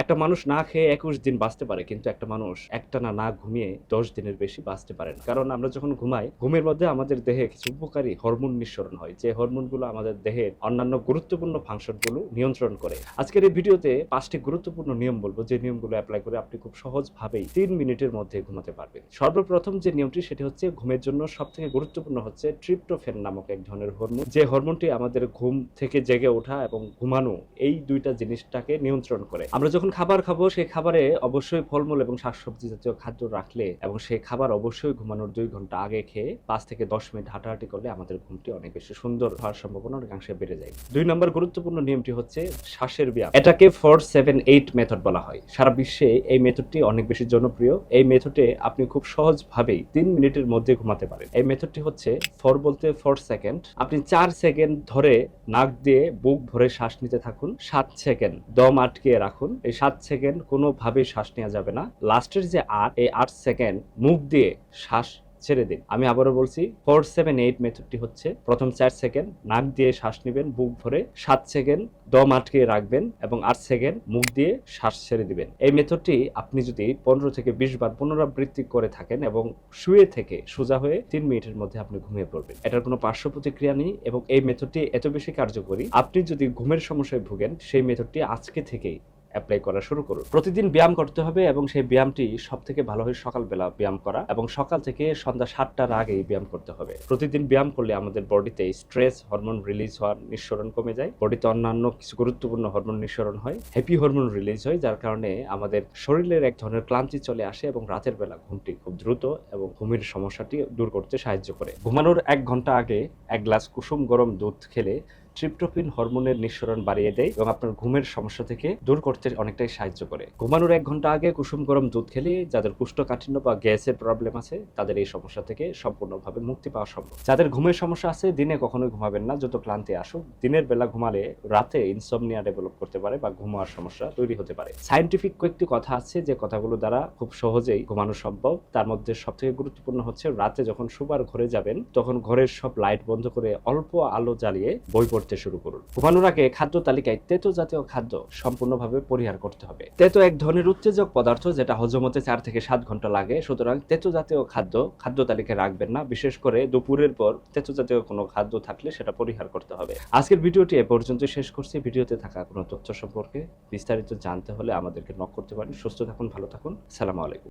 একটা মানুষ না খেয়ে ২১ দিন বাঁচতে পারে, কিন্তু একটা মানুষ একটানা না ঘুমিয়ে ১০ দিনের বেশি বাঁচতে পারে না। কারণ আমরা যখন ঘুমাই, ঘুমের মধ্যে আমাদের দেহে কিছু উপকারী হরমোন নিঃসরণ হয়, যে হরমোনগুলো আমাদের দেহের অন্যান্য গুরুত্বপূর্ণ ফাংশনগুলো নিয়ন্ত্রণ করে। আজকের এই ভিডিওতে ৫টি গুরুত্বপূর্ণ নিয়ম বলবো, যে নিয়মগুলো অ্যাপ্লাই করে আপনি খুব সহজভাবেই ৩ মিনিটের মধ্যে ঘুমাতে পারবেন। সর্বপ্রথম যে নিয়মটি, সেটি হচ্ছে ঘুমের জন্য সবথেকে গুরুত্বপূর্ণ হচ্ছে ট্রিপ্টোফ্যান নামক এক ধরনের হরমোন, যে হরমোনটি আমাদের ঘুম থেকে জেগে ওঠা এবং ঘুমানো এই দুইটা জিনিসটাকে নিয়ন্ত্রণ করে। আমরা যখন খাবার খাবো, সেই খাবারে অবশ্যই ফলমূল এবং শাকসবজি জাতীয় খাদ্য রাখলে এবং সেই খাবার অবশ্যই ঘুমানোর ২ ঘন্টা আগে খেয়ে ৫ থেকে ১০ মিনিট হাঁটাহাঁটি করলে আমাদের ঘুমটি অনেক বেশি সুন্দর হওয়ার সম্ভাবনা অনেকাংশে বেড়ে যায়। ২ নম্বর গুরুত্বপূর্ণ নিয়মটি হচ্ছে শ্বাসের ব্যায়াম। এটাকে 4-7-8 মেথড বলা হয়। সারা বিশ্বে এই মেথডটি অনেক বেশি জনপ্রিয়। এই মেথডে আপনি খুব সহজভাবেই ৩ মিনিটের মধ্যে ঘুমাতে পারেন। এই মেথডটি হচ্ছে 4 বলতে 4 সেকেন্ড। আপনি ৪ সেকেন্ড ধরে নাক দিয়ে বুক ভরে শ্বাস নিতে থাকুন। ৭ সেকেন্ড দম আটকে রাখুন। এই ৭ সেকেন্ড কোনোভাবেই শ্বাস নেওয়া যাবে না। লাস্টের যে ৮, এই ৮ সেকেন্ড মুখ দিয়ে শ্বাস ছেড়ে দিন। আমি আবারও বলছি, 4-7-8 মেথডটি হচ্ছে প্রথম ৪ সেকেন্ড নাক দিয়ে শ্বাস নেবেন বুক ভরে, ৭ সেকেন্ড দম আটকে রাখবেন এবং ৮ সেকেন্ড মুখ দিয়ে শ্বাস ছেড়ে দিবেন। এই মেথডটি আপনি যদি ১৫ থেকে ২০ বার পুনরাবৃত্তি করে থাকেন এবং শুয়ে থেকে সোজা হয়ে ৩ মিনিটের মধ্যে আপনি ঘুমিয়ে পড়বেন। এটার কোনো পার্শ্ব প্রতিক্রিয়া নেই এবং এই মেথডটি এত বেশি কার্যকরী, আপনি যদি ঘুমের সমস্যায় ভোগেন, সেই মেথডটি আজকে থেকেই অ্যাপ্লাই করা শুরু করুন। প্রতিদিন ব্যায়াম করতে হবে এবং সেই ব্যায়ামটি সবথেকে ভালো হয় সকালবেলা ব্যায়াম করা, এবং সকাল থেকে সন্ধ্যা ৭টার আগেই ব্যায়াম করতে হবে। প্রতিদিন ব্যায়াম করলে আমাদের বডিতে স্ট্রেস হরমোন রিলিজ হওয়ার নিঃসরণ কমে যায়, বডিতে অন্যান্য কিছু গুরুত্বপূর্ণ হরমোন নিঃসরণ হয়, হ্যাপি হরমোন রিলিজ হয়, যার কারণে আমাদের শরীরের এক ধরনের ক্লান্তি চলে আসে এবং রাতের বেলা ঘুমটি খুব দ্রুত এবং ঘুমের সমস্যাটি দূর করতে সাহায্য করে। ঘুমানোর ১ ঘন্টা আগে ১ গ্লাস কুসুম গরম দুধ খেলে ট্রিপ্টোফ্যান হরমোনের নিঃসরণ বাড়িয়ে দেয় এবং আপনার ঘুমের সমস্যা থেকে দূর করতে অনেকটাই সাহায্য করে। ঘুমানোর ১ ঘন্টা আগে কুসুম গরম দুধ খেলে যাদের কোষ্ঠকাঠিন্য বা গ্যাসের প্রবলেম আছে, তাদের এই সমস্যা থেকে সম্পূর্ণভাবে মুক্তি পাওয়া সম্ভব। যাদের ঘুমের সমস্যা আছে, দিনে কখনোই ঘুমাবেন না, যত ক্লান্তি আসুক। দিনের বেলা ঘুমালে রাতে ইনসমনিয়া ডেভেলপ করতে পারে বা ঘুমানোর সমস্যা তৈরি হতে পারে। সায়েন্টিফিক কয়েকটি কথা আছে, যে কথাগুলো দ্বারা খুব সহজেই ঘুমানো সম্ভব। তার মধ্যে সবথেকে গুরুত্বপূর্ণ হচ্ছে, রাতে যখন শোবার ঘরে যাবেন, তখন ঘরের সব লাইট বন্ধ করে অল্প আলো জ্বালিয়ে বই পড়তে শুরু করুন। ঘুমানোর আগে খাদ্য তালিকায় তেতো জাতীয় খাদ্য সম্পূর্ণভাবে পরিহার করতে হবে। তেতো এক ধরনের উত্তেজক পদার্থ, যেটা হজম হতে ৪ থেকে ৭ ঘন্টা লাগে। সুতরাং তেতো জাতীয় খাদ্য তালিকায় রাখবেন না। বিশেষ করে দুপুরের পর তেতো জাতীয় কোনো খাদ্য থাকলে সেটা পরিহার করতে হবে। আজকের ভিডিওটি এ পর্যন্ত শেষ করছি। ভিডিওতে থাকা কোনো তথ্য সম্পর্কে বিস্তারিত জানতে হলে আমাদেরকে নক করতে পারেন। সুস্থ থাকুন, ভালো থাকুন। আসসালামু আলাইকুম।